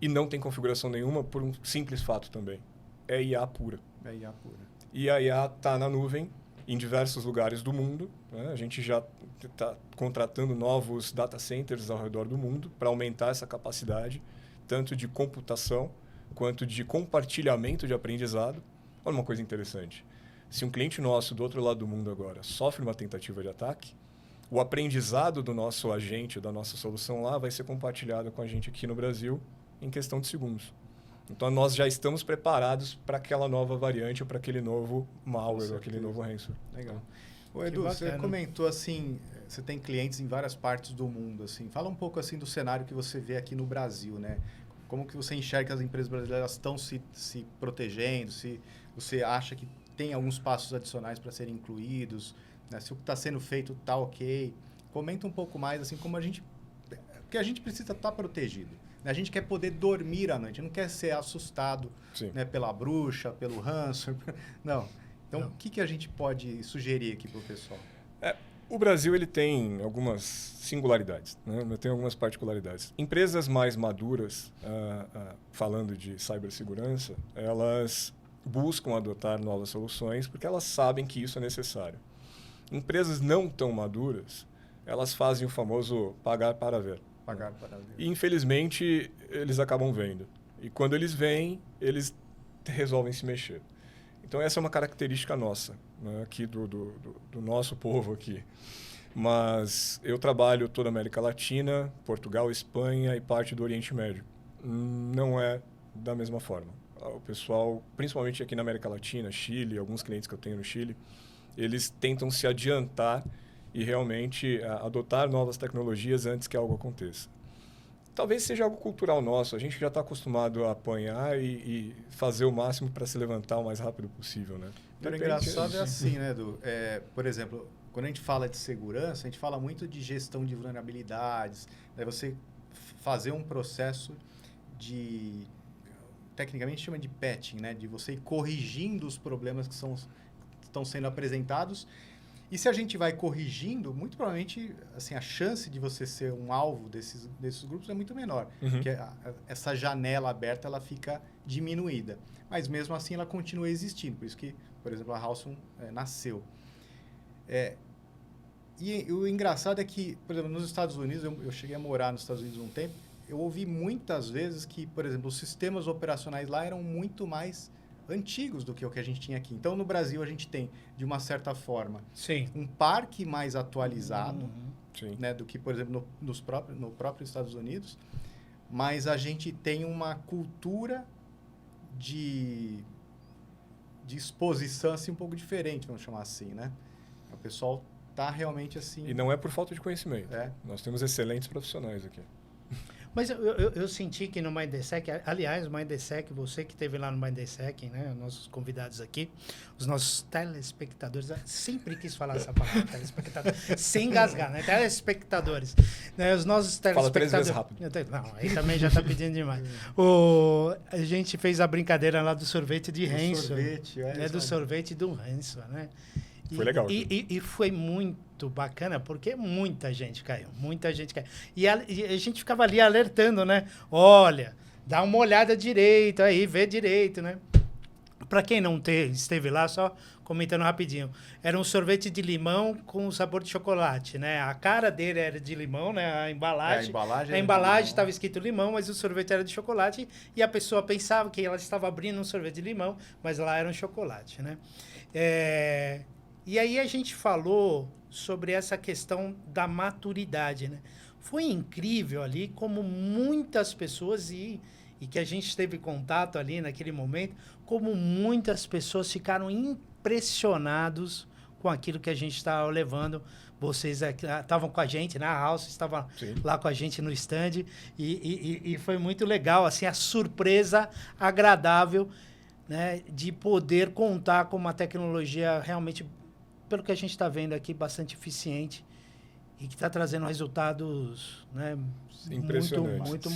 e não tem configuração nenhuma por um simples fato também. É IA pura.
É IA pura.
E a IA está na nuvem em diversos lugares do mundo. Né? A gente já está contratando novos data centers ao redor do mundo para aumentar essa capacidade, tanto de computação quanto de compartilhamento de aprendizado. Olha uma coisa interessante. Se um cliente nosso do outro lado do mundo agora sofre uma tentativa de ataque, o aprendizado do nosso agente, da nossa solução lá, vai ser compartilhado com a gente aqui no Brasil em questão de segundos. Então, nós já estamos preparados para aquela nova variante ou para aquele novo malware ou aquele novo ransomware.
Legal. Ô, Edu, você comentou assim, você tem clientes em várias partes do mundo. Assim. Fala um pouco assim do cenário que você vê aqui no Brasil, né? Como que você enxerga que as empresas brasileiras estão se protegendo? Se você acha que tem alguns passos adicionais para serem incluídos? Né? Se o que está sendo feito está ok? Comenta um pouco mais, assim, como a gente... Porque a gente precisa estar protegido. A gente quer poder dormir à noite, não quer ser assustado, né, pela bruxa, pelo ranço. Não. Então, o que a gente pode sugerir aqui para o pessoal?
O Brasil ele tem algumas singularidades, né? Tem algumas particularidades. Empresas mais maduras, falando de cibersegurança, elas buscam adotar novas soluções porque elas sabem que isso é necessário. Empresas não tão maduras, elas fazem o famoso pagar para ver. E, infelizmente, eles acabam vendo. E quando eles veem, eles resolvem se mexer. Então, essa é uma característica nossa, né, aqui do nosso povo aqui. Mas eu trabalho toda a América Latina, Portugal, Espanha e parte do Oriente Médio. Não é da mesma forma. O pessoal, principalmente aqui na América Latina, Chile, alguns clientes que eu tenho no Chile, eles tentam se adiantar e realmente adotar novas tecnologias antes que algo aconteça. Talvez seja algo cultural nosso. A gente já está acostumado a apanhar e fazer o máximo para se levantar o mais rápido possível, né?
O engraçado é assim, né, Edu? Por exemplo, quando a gente fala de segurança, a gente fala muito de gestão de vulnerabilidades, né? Você fazer um processo de... Tecnicamente chama de patching, né? De você ir corrigindo os problemas que estão sendo apresentados. E se a gente vai corrigindo, muito provavelmente assim, a chance de você ser um alvo desses grupos é muito menor. Porque essa janela aberta ela fica diminuída. Mas mesmo assim ela continua existindo. Por isso que, por exemplo, a Halcyon nasceu. E o engraçado é que, por exemplo, nos Estados Unidos, eu cheguei a morar nos Estados Unidos um tempo, eu ouvi muitas vezes que, por exemplo, os sistemas operacionais lá eram muito mais antigos do que o que a gente tinha aqui. Então, no Brasil, a gente tem, de uma certa forma,
Sim.
um parque mais atualizado,
Sim.
né, do que, por exemplo, no próprio Estados Unidos, mas a gente tem uma cultura de exposição assim, um pouco diferente, vamos chamar assim, né? O pessoal tá realmente assim...
E não é por falta de conhecimento.
É.
Nós temos excelentes profissionais aqui.
Mas eu senti que no Mindsec, aliás, o Mindsec, você que esteve lá no Mindsec, né, nossos convidados aqui, os nossos telespectadores, sempre quis falar essa palavra, telespectadores, sem engasgar, né, telespectadores, né, os nossos telespectadores...
Fala 3 vezes rápido.
Não, aí também já está pedindo demais. A gente fez a brincadeira lá do sorvete de Renzo. Do sorvete do Renzo, né?
Foi legal.
E foi muito bacana, porque muita gente caiu. E a gente ficava ali alertando, né? Olha, dá uma olhada direito aí, vê direito, né? Para quem não esteve lá, só comentando rapidinho. Era um sorvete de limão com sabor de chocolate, né? A cara dele era de limão, né? A embalagem estava escrito limão, mas o sorvete era de chocolate. E a pessoa pensava que ela estava abrindo um sorvete de limão, mas lá era um chocolate, né? E aí a gente falou sobre essa questão da maturidade, né? Foi incrível ali como muitas pessoas, e que a gente teve contato ali naquele momento, como muitas pessoas ficaram impressionados com aquilo que a gente estava levando. Vocês estavam com a gente, né? A House estava lá com a gente no stand, e foi muito legal, assim, a surpresa agradável, né, de poder contar com uma tecnologia realmente, pelo que a gente está vendo aqui, bastante eficiente e que está trazendo resultados, né,
impressionantes.
Muito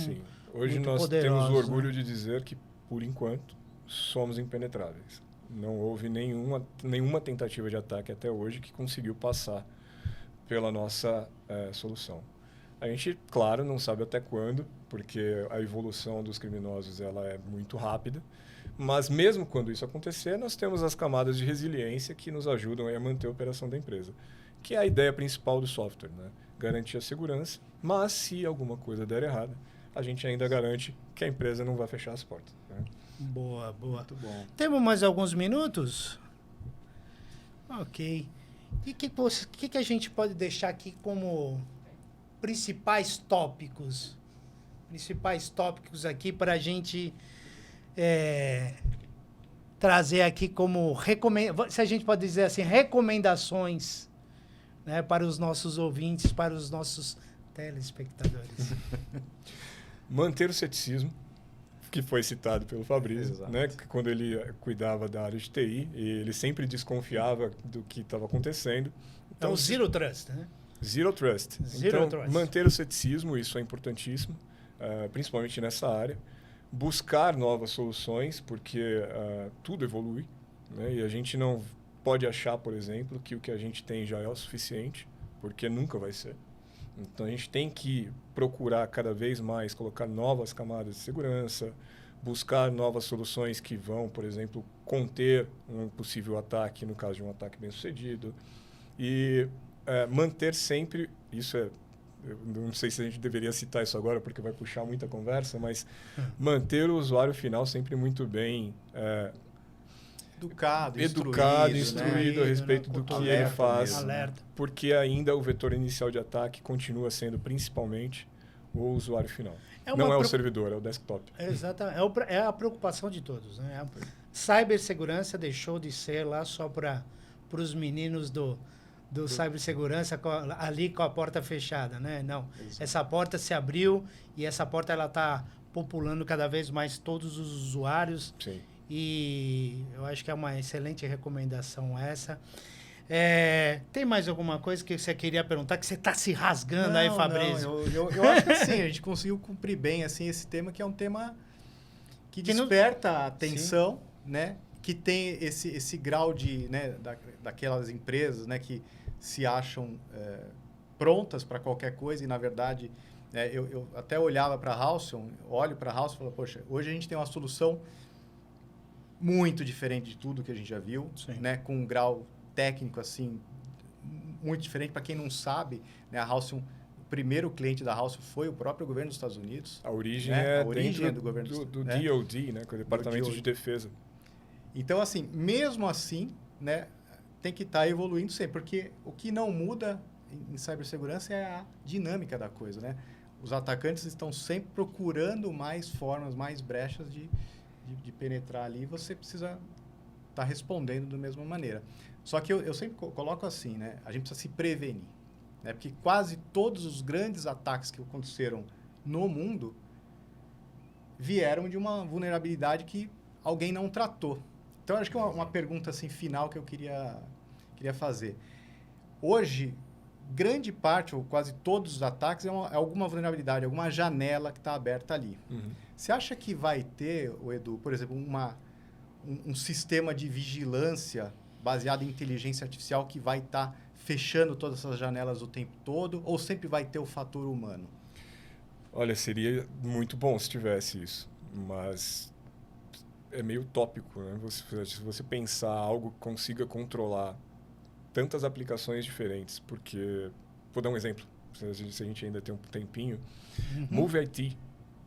Hoje
muito
nós
poderosos,
temos o orgulho,
né,
de dizer que, por enquanto, somos impenetráveis. Não houve nenhuma tentativa de ataque até hoje que conseguiu passar pela nossa solução. A gente, claro, não sabe até quando, porque a evolução dos criminosos ela é muito rápida. Mas mesmo quando isso acontecer, nós temos as camadas de resiliência que nos ajudam a manter a operação da empresa, que é a ideia principal do software, né? Garantir a segurança, mas se alguma coisa der errada, a gente ainda garante que a empresa não vai fechar as portas, né?
Boa.
Muito bom.
Temos mais alguns minutos? Ok. E o que a gente pode deixar aqui como principais tópicos? Principais tópicos aqui para a gente trazer aqui como se a gente pode dizer assim, recomendações, né, para os nossos ouvintes, para os nossos telespectadores.
Manter o ceticismo, que foi citado pelo Fabrício, né, que quando ele cuidava da área de TI, e ele sempre desconfiava do que estava acontecendo.
Então, Zero Trust, né?
Zero Trust. Manter o ceticismo, isso é importantíssimo, principalmente nessa área. Buscar novas soluções, porque tudo evolui, né? E a gente não pode achar, por exemplo, que o que a gente tem já é o suficiente, porque nunca vai ser. Então, a gente tem que procurar cada vez mais colocar novas camadas de segurança, buscar novas soluções que vão, por exemplo, conter um possível ataque, no caso de um ataque bem-sucedido. E manter sempre, eu não sei se a gente deveria citar isso agora, porque vai puxar muita conversa, mas manter o usuário final sempre muito bem
educado,
instruído,
né?
a respeito do que ele faz,
alerta.
Porque ainda o vetor inicial de ataque continua sendo principalmente o usuário final. Não é o servidor, é o desktop.
Exatamente. É a preocupação de todos, né? A cibersegurança deixou de ser lá só para os meninos do cibersegurança ali com a porta fechada, né? Não. Exato. Essa porta se abriu e essa porta ela está populando cada vez mais todos os usuários.
Sim.
E eu acho que é uma excelente recomendação essa. Tem mais alguma coisa que você queria perguntar, que você está se rasgando aí, Fabrício?
Eu acho que sim, a gente conseguiu cumprir bem assim, esse tema, que é um tema que desperta a atenção, né? Que tem esse grau de, né, daquelas empresas, né, que se acham prontas para qualquer coisa e, na verdade, eu até olhava para a Halcyon, olho para a Halcyon e falo, poxa, hoje a gente tem uma solução muito diferente de tudo que a gente já viu, né, com um grau técnico assim muito diferente. Para quem não sabe, né, a Halcyon, o primeiro cliente da Halcyon foi o próprio governo dos Estados Unidos.
A origem
né?
é
a origem
dentro
do governo
do
né?
DoD, né? Que é o Departamento de Defesa.
Então, assim, mesmo assim, né, tem que estar evoluindo sempre, porque o que não muda em cibersegurança é a dinâmica da coisa, né? Os atacantes estão sempre procurando mais formas, mais brechas de penetrar ali, e você precisa estar respondendo da mesma maneira. Só que eu sempre coloco assim, né? A gente precisa se prevenir, né? Porque quase todos os grandes ataques que aconteceram no mundo vieram de uma vulnerabilidade que alguém não tratou. Então, acho que uma pergunta assim, final que eu queria fazer. Hoje, grande parte, ou quase todos os ataques, é alguma vulnerabilidade, alguma janela que está aberta ali.
Uhum.
Você acha que vai ter, Edu, por exemplo, um sistema de vigilância baseado em inteligência artificial que vai estar fechando todas essas janelas o tempo todo, ou sempre vai ter o fator humano?
Olha, seria muito bom se tivesse isso, mas é meio utópico, né? Se você pensar algo que consiga controlar tantas aplicações diferentes, porque... Vou dar um exemplo, se a gente ainda tem um tempinho. Move IT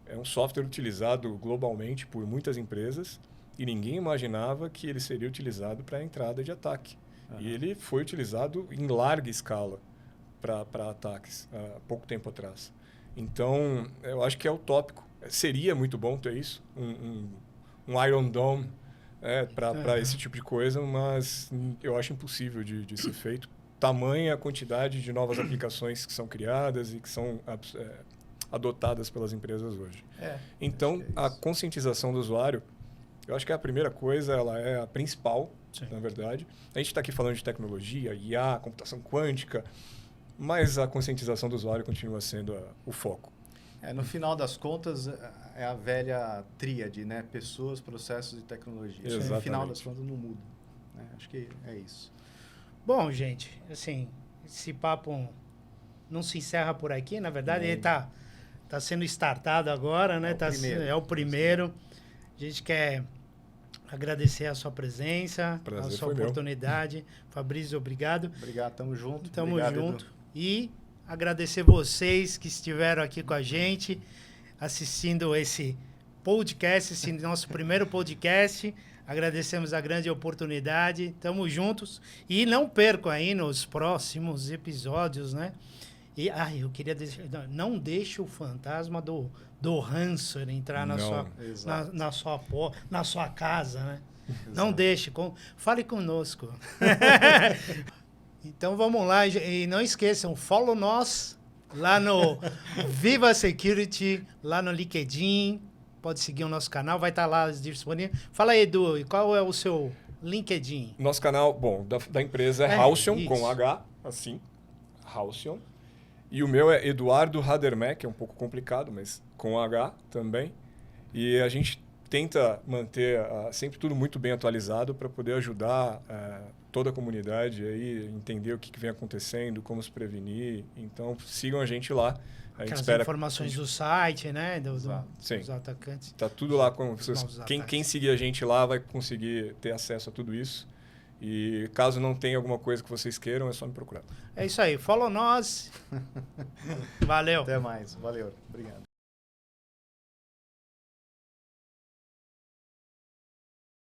é um software utilizado globalmente por muitas empresas e ninguém imaginava que ele seria utilizado para a entrada de ataque. E ele foi utilizado em larga escala para ataques há pouco tempo atrás. Então, eu acho que é utópico. Seria muito bom ter isso, um Iron Dome para esse tipo de coisa, mas eu acho impossível de ser feito. Tamanha a quantidade de novas aplicações que são criadas e que são adotadas pelas empresas hoje. Então, a conscientização do usuário, eu acho que a primeira coisa, ela é a principal,
Sim.
na verdade. A gente está aqui falando de tecnologia, IA, computação quântica, mas a conscientização do usuário continua sendo o foco.
No final das contas, é a velha tríade, né? Pessoas, processos e tecnologia.
Exatamente.
No final das contas, não muda. Né? Acho que é isso.
Bom, gente, assim, esse papo não se encerra por aqui. Na verdade, ele tá sendo startado agora, né? É o primeiro. A gente quer agradecer a sua presença,
Prazer,
a sua
foi meu.
oportunidade. Fabrício, obrigado.
Obrigado, tamo junto.
Tamo
Obrigado,
junto.
Edu.
E agradecer vocês que estiveram aqui com a gente, assistindo esse podcast, esse nosso primeiro podcast. Agradecemos a grande oportunidade. Tamo juntos. E não percam aí nos próximos episódios, né? E eu queria dizer, não deixe o fantasma do ransomware entrar na sua casa, né?
Exato.
Não deixe, fale conosco. Então vamos lá e não esqueçam, follow nós lá no Viva Security, lá no LinkedIn, pode seguir o nosso canal, vai estar lá disponível. Fala aí, Edu, qual é o seu LinkedIn?
Nosso canal, bom, da empresa é Halcyon, com H, assim, Halcyon. E o meu é Eduardo Hadermeck, é um pouco complicado, mas com H também. E a gente tenta manter sempre tudo muito bem atualizado para poder ajudar toda a comunidade aí entender o que vem acontecendo, como se prevenir. Então, sigam a gente lá. A gente espera
informações do site, né?
Sim.
Dos atacantes.
Tá tudo lá. Quem seguir a gente lá vai conseguir ter acesso a tudo isso. E caso não tenha alguma coisa que vocês queiram, é só me procurar.
É isso aí. Follow nós. Valeu.
Até mais. Valeu. Obrigado.